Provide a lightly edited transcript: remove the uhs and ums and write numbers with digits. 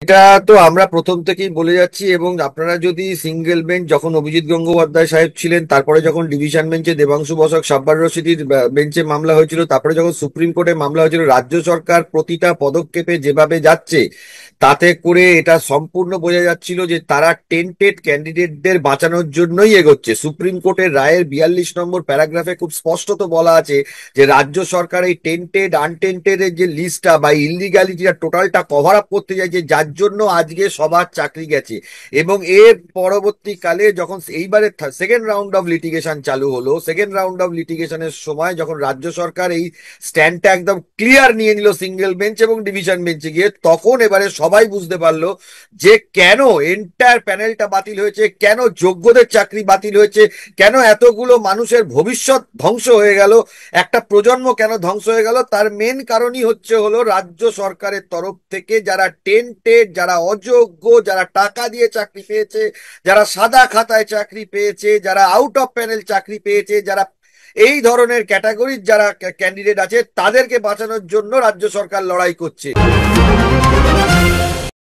এটা তো আমরা প্রথম থেকেই বলে যাচ্ছি, এবং আপনারা যদি সিঙ্গেল বেঞ্চ যখন অভিজিৎ গঙ্গোপাধ্যায় সাহেব ছিলেন, তারপরে যখন ডিভিশন বেঞ্চে দেবাংশু বসাক, সাব্বার রশিদির বেঞ্চে মামলা হয়েছিল, তারপরে যখন সুপ্রিম কোর্টে মামলা হয়েছিল, রাজ্য সরকার প্রতিটা পদক্ষেপে যেভাবে যাচ্ছে তাতে করে এটা সম্পূর্ণ বোঝা যাচ্ছিল যে তারা টেন্টেড ক্যান্ডিডেটদের বাঁচানোর জন্যই এগোচ্ছে। সুপ্রিম কোর্টের রায়ের 42 নম্বর প্যারাগ্রাফে খুব স্পষ্টত বলা আছে যে রাজ্য সরকার এই টেন্টেড আনটেন্টেড এর যে লিস্টটা বা ইলিগালিটিটা টোটালটা কভার আপ করতে চাইছে, যার জন্য আজকে সবার চাকরি গেছে। এবং এর পরবর্তীকালে যখন এইবারে সেকেন্ড রাউন্ড অফ লিটিগেশন চালু হলো, সেকেন্ড রাউন্ড অফ লিটিগেশনের সময় যখন রাজ্য সরকার এই স্ট্যান্ডটা একদম ক্লিয়ার নিয়ে নিল সিঙ্গেল বেঞ্চ এবং ডিভিশন বেঞ্চে গিয়ে, তখন এবারে সবাই বুঝতে পারলো যে কেন এন্টায়ার প্যানেলটা বাতিল হয়েছে, কেন যোগ্যদের চাকরি বাতিল হয়েছে, কেন এতগুলো মানুষের ভবিষ্যৎ ধ্বংস হয়ে গেল, একটা প্রজন্ম কেন ধ্বংস হয়ে গেল। তার মেন কারণই হলো রাজ্য সরকারের তরফ থেকে যারা টেন্টেড, যারা অযোগ্য, যারা টাকা দিয়ে চাকরি পেয়েছে, যারা সাদা খাতায় চাকরি পেয়েছে, যারা আউট অফ প্যানেল চাকরি পেয়েছে, যারা এই ধরনের ক্যাটাগরির যারা ক্যান্ডিডেট আছে, তাদেরকে বাঁচানোর জন্য রাজ্য সরকার লড়াই করছে।